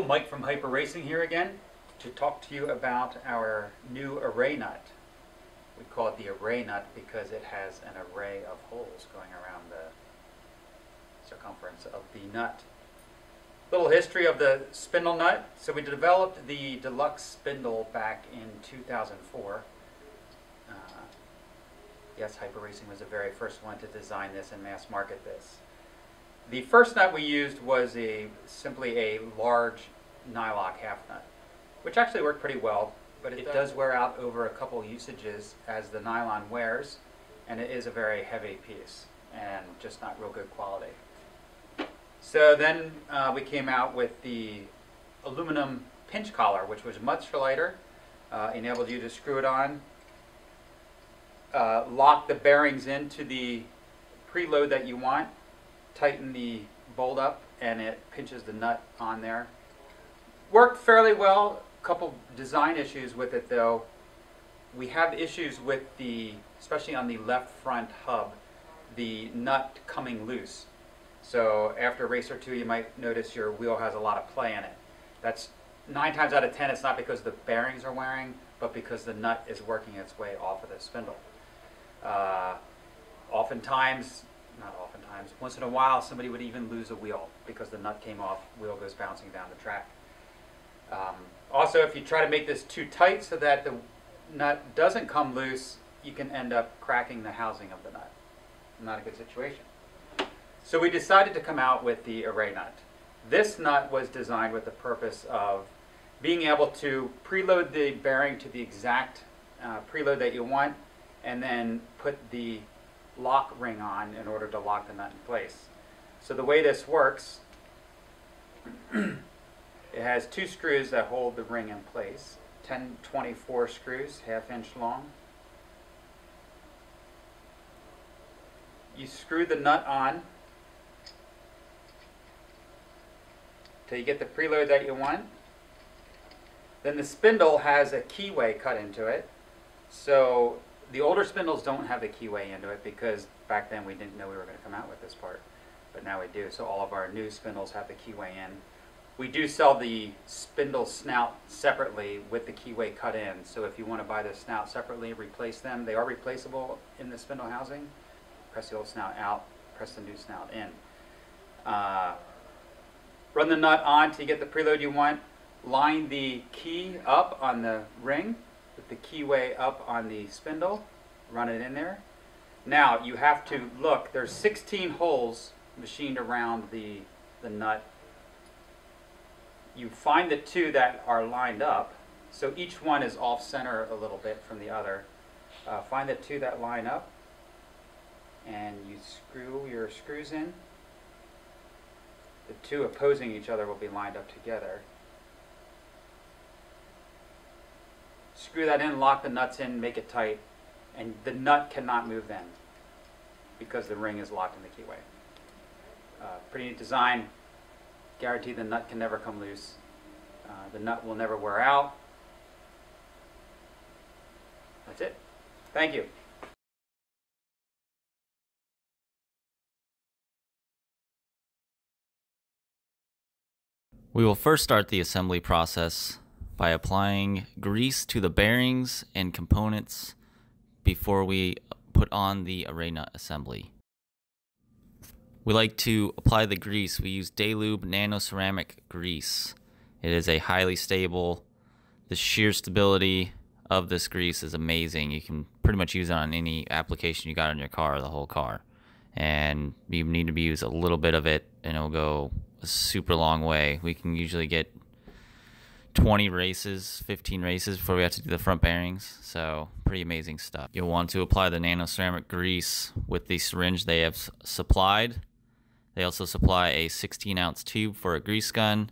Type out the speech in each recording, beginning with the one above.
Mike from HyperRacing here again to talk to you about our new array nut. We call it the array nut because it has an array of holes going around the circumference of the nut. Little history of the spindle nut. So we developed the deluxe spindle back in 2004. Yes, HyperRacing was the very first one to design this and mass market this. The first nut we used was simply a large nylock half nut, which actually worked pretty well, but it does wear out over a couple usages as the nylon wears, and it is a very heavy piece and just not real good quality. So then we came out with the aluminum pinch collar, which was much lighter, enabled you to screw it on, lock the bearings into the preload that you want, tighten the bolt up, and it pinches the nut on there. Worked fairly well. A couple design issues with it though. We have issues with especially on the left front hub, the nut coming loose. So after a race or two, you might notice your wheel has a lot of play in it. That's 9 times out of 10, it's not because the bearings are wearing, but because the nut is working its way off of the spindle. Once in a while, somebody would even lose a wheel because the nut came off, wheel goes bouncing down the track. Also, if you try to make this too tight so that the nut doesn't come loose, you can end up cracking the housing of the nut. Not a good situation. So we decided to come out with the array nut. This nut was designed with the purpose of being able to preload the bearing to the exact preload that you want, and then put the lock ring on in order to lock the nut in place. So the way this works, it has 2 screws that hold the ring in place, 1024 screws, 1/2 inch long. You screw the nut on till you get the preload that you want. Then the spindle has a keyway cut into it. So the older spindles don't have the keyway into it because back then we didn't know we were going to come out with this part, but now we do. So all of our new spindles have the keyway in. We do sell the spindle snout separately with the keyway cut in. So if you want to buy the snout separately, replace them. They are replaceable in the spindle housing. Press the old snout out, press the new snout in. Run the nut on till you get the preload you want. Line the key up on the ring with the keyway up on the spindle. Run it in there. Now you have to look, there's 16 holes machined around the nut. You find the 2 that are lined up, so each one is off center a little bit from the other. Find the 2 that line up, and you screw your screws in. The 2 opposing each other will be lined up together. Screw that in, lock the nuts in, make it tight, and the nut cannot move then because the ring is locked in the keyway. Pretty neat design. Guaranteed the nut can never come loose. The nut will never wear out. That's it. Thank you. We will first start the assembly process by applying grease to the bearings and components before we put on the array nut assembly. We like to apply the grease. We use Daylube nano ceramic grease. It is a highly stable. The shear stability of this grease is amazing. You can pretty much use it on any application you got on your car, the whole car. And you need to use a little bit of it and it'll go a super long way. We can usually get 20 races, 15 races before we have to do the front bearings. So pretty amazing stuff. You'll want to apply the nano ceramic grease with the syringe they have supplied. They also supply a 16-ounce tube for a grease gun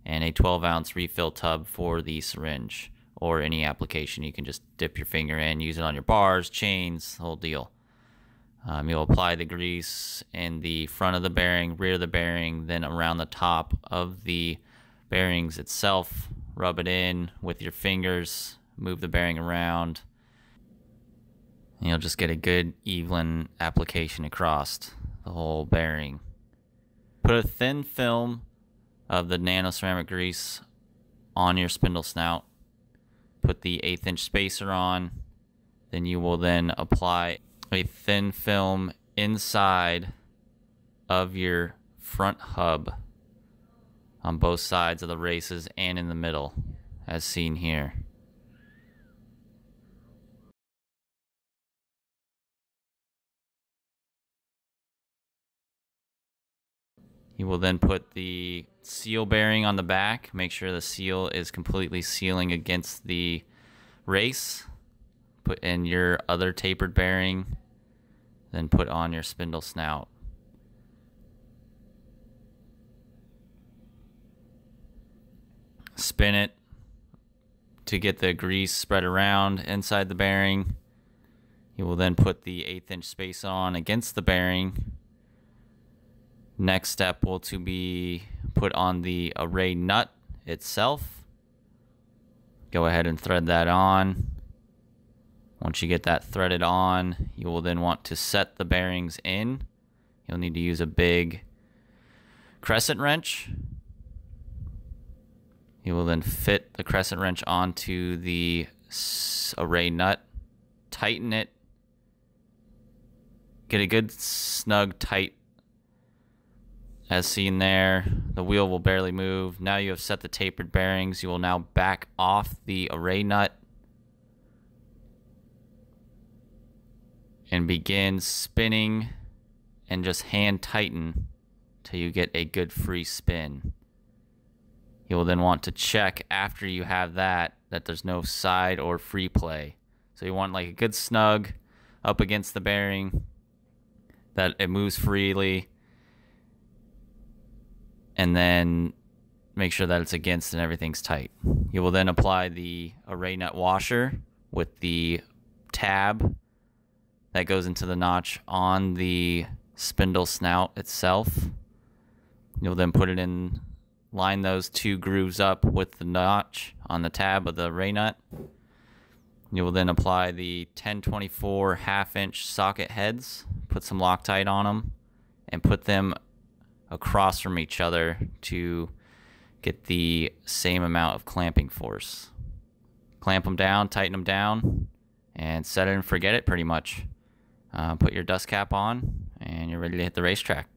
and a 12-ounce refill tub for the syringe, or any application. You can just dip your finger in, use it on your bars, chains, the whole deal. You'll apply the grease in the front of the bearing, rear of the bearing, then around the top of the bearings itself. Rub it in with your fingers, move the bearing around, and you'll just get a good even application across the whole bearing. Put a thin film of the nano ceramic grease on your spindle snout. Put the 1/8 inch spacer on. Then you will then apply a thin film inside of your front hub on both sides of the races and in the middle, as seen here. You will then put the seal bearing on the back. Make sure the seal is completely sealing against the race. Put in your other tapered bearing. Then put on your spindle snout. Spin it to get the grease spread around inside the bearing. You will then put the 1/8 inch space on against the bearing. Next step will to be put on the array nut itself. Go ahead and thread that on. Once you get that threaded on, you will then want to set the bearings in. You'll need to use a big crescent wrench. You will then fit the crescent wrench onto the array nut, tighten it, get a good snug tight. As seen there, the wheel will barely move. Now you have set the tapered bearings. You will now back off the array nut and begin spinning and just hand tighten till you get a good free spin. You will then want to check after you have that there's no side or free play. So you want like a good snug up against the bearing, that it moves freely, and then make sure that it's against and everything's tight. You will then apply the array nut washer with the tab that goes into the notch on the spindle snout itself. You'll then put it in, line those 2 grooves up with the notch on the tab of the array nut. You will then apply the 1024 1/2 inch socket heads, put some Loctite on them, and put them across from each other to get the same amount of clamping force. Clamp them down, tighten them down, and set it and forget it pretty much. Put your dust cap on, and you're ready to hit the racetrack.